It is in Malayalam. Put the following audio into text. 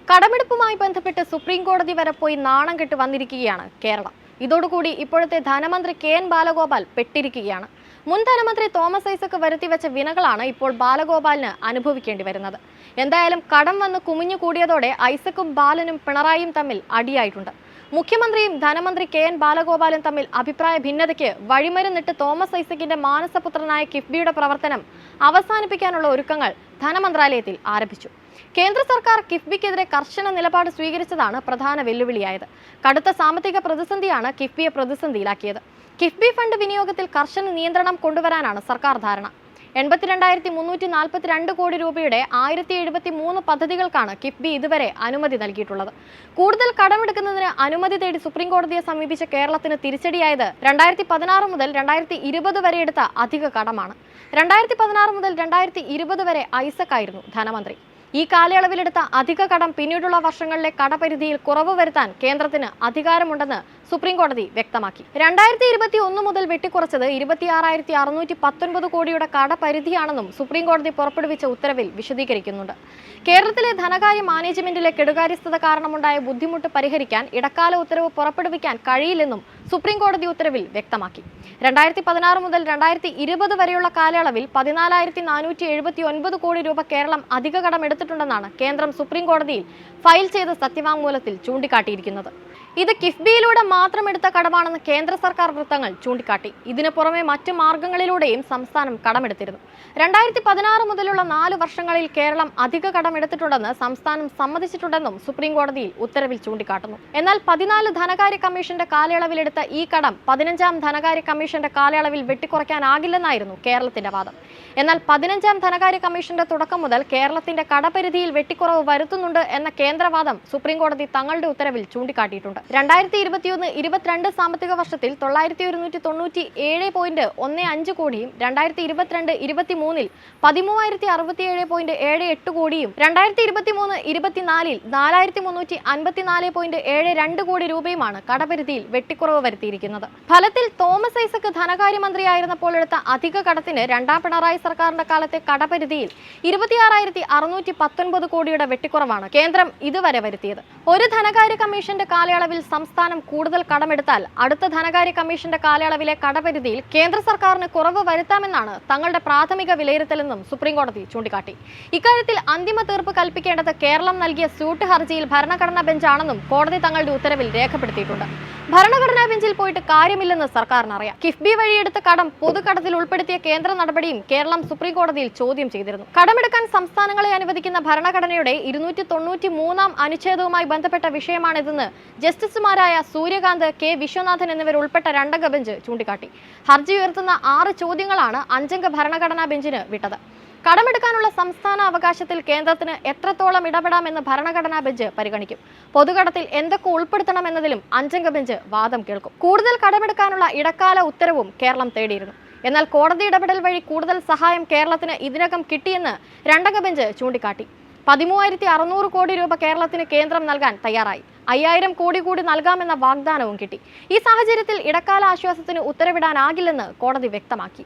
കടമെടുപ്പുമായി ബന്ധപ്പെട്ട് സുപ്രീം കോടതി വരെ പോയി നാണം കെട്ട് വന്നിരിക്കുകയാണ് കേരളം. ഇതോടുകൂടി ഇപ്പോഴത്തെ ധനമന്ത്രി കെ.എൻ. ബാലഗോപാൽ പെട്ടിരിക്കുകയാണ്. മുൻ ധനമന്ത്രി തോമസ് ഐസക് വരുത്തിവെച്ച വിനകളാണ് ഇപ്പോൾ ബാലഗോപാലിന് അനുഭവിക്കേണ്ടി വരുന്നത്. എന്തായാലും കടം വന്ന് കുമിഞ്ഞു കൂടിയതോടെ ഐസക്കും ബാലനും പിണറായിയും തമ്മിൽ അടിയായിട്ടുണ്ട്. മുഖ്യമന്ത്രിയും ധനമന്ത്രി കെ.എൻ. ബാലഗോപാലും തമ്മിൽ അഭിപ്രായ ഭിന്നതയ്ക്ക് വഴിമരുന്നിട്ട് തോമസ് ഐസക്കിന്റെ മാനസപുത്രനായ കിഫ്ബിയുടെ പ്രവർത്തനം അവസാനിപ്പിക്കാനുള്ള ഒരുക്കങ്ങൾ ധനമന്ത്രാലയത്തിൽ ആരംഭിച്ചു. കേന്ദ്ര സർക്കാർ കിഫ്ബിക്കെതിരെ കർശന നിലപാട് സ്വീകരിച്ചതാണ് പ്രധാന വെല്ലുവിളിയായത്. കടുത്ത സാമ്പത്തിക പ്രതിസന്ധിയാണ് കിഫ്ബിയെ പ്രതിസന്ധിയിലാക്കിയത്. കിഫ്ബി ഫണ്ട് വിനിയോഗത്തിൽ കർശന നിയന്ത്രണം കൊണ്ടുവരാനാണ് സർക്കാർ ധാരണ. 82,342 കോടി രൂപയുടെ 1073 പദ്ധതികൾക്കാണ് കിഫ്ബി ഇതുവരെ അനുമതി നൽകിയിട്ടുള്ളത്. കൂടുതൽ കടമെടുക്കുന്നതിന് അനുമതി തേടി സുപ്രീം കോടതിയെ സമീപിച്ച കേരളത്തിന് തിരിച്ചടിയായത് 2016 മുതൽ 2020 വരെ എടുത്ത അധിക കടമാണ്. 2016 മുതൽ 2020 വരെ ഐസക് ആയിരുന്നു ധനമന്ത്രി. ഈ കാലയളവിലെടുത്ത അധിക കടം പിന്നീടുള്ള വർഷങ്ങളിലെ കടപരിധിയിൽ കുറവ് വരുത്താൻ കേന്ദ്രത്തിന് അധികാരമുണ്ടെന്ന് സുപ്രീം കോടതി വ്യക്തമാക്കി. 2021 മുതൽ വെട്ടിക്കുറച്ചത് 26,619 കോടിയുടെ കടപരിധിയാണെന്നും സുപ്രീം കോടതി പുറപ്പെടുവിച്ച ഉത്തരവിൽ വിശദീകരിക്കുന്നുണ്ട്. കേരളത്തിലെ ധനകാര്യ മാനേജ്മെന്റിലെ കെടുകാര്യസ്ഥത കാരണമുണ്ടായ ബുദ്ധിമുട്ട് പരിഹരിക്കാൻ ഇടക്കാല ഉത്തരവ് പുറപ്പെടുവിക്കാൻ കഴിയില്ലെന്നും സുപ്രീം കോടതി ഉത്തരവിൽ വ്യക്തമാക്കി. 2016 മുതൽ 2020 വരെയുള്ള കാലയളവിൽ 14,479 കോടി രൂപ കേരളം അധിക കടമെടുത്തിട്ടുണ്ടെന്നാണ് കേന്ദ്രം സുപ്രീം കോടതിയിൽ ഫയൽ ചെയ്ത സത്യവാങ്മൂലത്തിൽ ചൂണ്ടിക്കാട്ടിയിരിക്കുന്നത്. ഇത് കിഫ്ബിയിലൂടെ മാത്രം എടുത്ത കടമാണെന്ന് കേന്ദ്ര സർക്കാർ വൃത്തങ്ങൾ ചൂണ്ടിക്കാട്ടി. ഇതിനു പുറമെ മറ്റു മാർഗങ്ങളിലൂടെയും സംസ്ഥാനം കടമെടുത്തിരുന്നു. 2016 മുതലുള്ള 4 വർഷങ്ങളിൽ കേരളം അധിക കടമെടുത്തിട്ടുണ്ടെന്ന് സംസ്ഥാനം സമ്മതിച്ചിട്ടുണ്ടെന്നും സുപ്രീം കോടതിയിൽ ഉത്തരവിൽ ചൂണ്ടിക്കാട്ടുന്നു. എന്നാൽ 14 ധനകാര്യ കമ്മീഷന്റെ കാലയളവിലെടുത്ത ഈ കടം 15ാം ധനകാര്യ കമ്മീഷന്റെ കാലയളവിൽ വെട്ടിക്കുറയ്ക്കാനാകില്ലെന്നായിരുന്നു കേരളത്തിന്റെ വാദം. എന്നാൽ 15ാം ധനകാര്യ കമ്മീഷന്റെ തുടക്കം മുതൽ കേരളത്തിന്റെ കടപരിധിയിൽ വെട്ടിക്കുറവ് വരുത്തുന്നുണ്ട് എന്ന കേന്ദ്രവാദം സുപ്രീം കോടതി തങ്ങളുടെ ഉത്തരവിൽ ചൂണ്ടിക്കാട്ടിയിട്ടുണ്ട്. 2021-22 സാമ്പത്തിക വർഷത്തിൽ 9,197.15 കോടിയും 2022-23 13,067.78 കോടിയും 2023-24 4,354.72 കോടി രൂപയുമാണ് കടപരിധിയിൽ വെട്ടിക്കുറവ് വരുത്തിയിരിക്കുന്നത്. ഫലത്തിൽ തോമസ് ഐസക് ധനകാര്യമന്ത്രിയായിരുന്നപ്പോൾ എടുത്ത അധിക കടത്തിന് രണ്ടാം പിണറായി സർക്കാരിന്റെ കാലത്തെ കടപരിധിയിൽ 26,619 കോടിയുടെ വെട്ടിക്കുറവാണ് കേന്ദ്രം ഇതുവരെ വരുത്തിയത്. ഒരു ധനകാര്യ കമ്മീഷന്റെ കാലയളവിൽ സംസ്ഥാനം കൂടുതൽ കടമെടുത്താൽ അടുത്ത ധനകാര്യ കമ്മീഷന്റെ കാലയളവിലെ കടപരിധിയിൽ കേന്ദ്ര സർക്കാരിന് കുറവ് വരുത്താമെന്നാണ് തങ്ങളുടെ പ്രാഥമിക വിലയിരുത്തലെന്നും സുപ്രീം കോടതി ചൂണ്ടിക്കാട്ടി. ഇക്കാര്യത്തിൽ അന്തിമ തീർപ്പ് കൽപ്പിക്കേണ്ടത് കേരളം നൽകിയ സ്യൂട്ട് ഹർജിയിൽ ഭരണഘടനാ ബെഞ്ചാണെന്നും കോടതി തങ്ങളുടെ ഉത്തരവിൽ രേഖപ്പെടുത്തിയിട്ടുണ്ട്. ഭരണഘടനാ ബെഞ്ചിൽ പോയിട്ട് കാര്യമില്ലെന്ന് സർക്കാരിനറിയാം. കിഫ്ബി വഴിയെടുത്ത കടം പൊതുകടത്തിൽ ഉൾപ്പെടുത്തിയ കേന്ദ്ര നടപടിയും കേരളം സുപ്രീം കോടതിയിൽ ചോദ്യം ചെയ്തിരുന്നു. കടമെടുക്കാൻ സംസ്ഥാനങ്ങളെ അനുവദിക്കുന്ന ഭരണഘടനയുടെ 293 അനുച്ഛേദവുമായി ബന്ധപ്പെട്ട വിഷയമാണിതെന്ന് ജസ്റ്റിസുമാരായ സൂര്യകാന്ത്, കെ. വിശ്വനാഥൻ എന്നിവർ ഉൾപ്പെട്ട രണ്ടംഗ ബെഞ്ച് ചൂണ്ടിക്കാട്ടി. ഹർജി ഉയർത്തുന്ന 6 ചോദ്യങ്ങളാണ് 5-അംഗ ഭരണഘടനാ ബെഞ്ചിന് വിട്ടത്. കടമെടുക്കാനുള്ള സംസ്ഥാന അവകാശത്തിൽ കേന്ദ്രത്തിന് എത്രത്തോളം ഇടപെടാമെന്ന് ഭരണഘടനാ ബെഞ്ച് പരിഗണിക്കും. പൊതുകടത്തിൽ എന്തൊക്കെ ഉൾപ്പെടുത്തണമെന്നതിലും 5-അംഗ ബെഞ്ച് വാദം കേൾക്കും. കൂടുതൽ കടമെടുക്കാനുള്ള ഇടക്കാല ഉത്തരവും കേരളം തേടിയിരുന്നു. എന്നാൽ കോടതി ഇടപെടൽ വഴി കൂടുതൽ സഹായം കേരളത്തിന് ഇതിനകം കിട്ടിയെന്ന് 2-അംഗ ബെഞ്ച് ചൂണ്ടിക്കാട്ടി. 13,600 കോടി രൂപ കേരളത്തിന് കേന്ദ്രം നൽകാൻ തയ്യാറായി. 5,000 കോടി കൂടി നൽകാമെന്ന വാഗ്ദാനവും കിട്ടി. ഈ സാഹചര്യത്തിൽ ഇടക്കാല ആശ്വാസത്തിന് ഉത്തരവിടാനാകില്ലെന്ന് കോടതി വ്യക്തമാക്കി.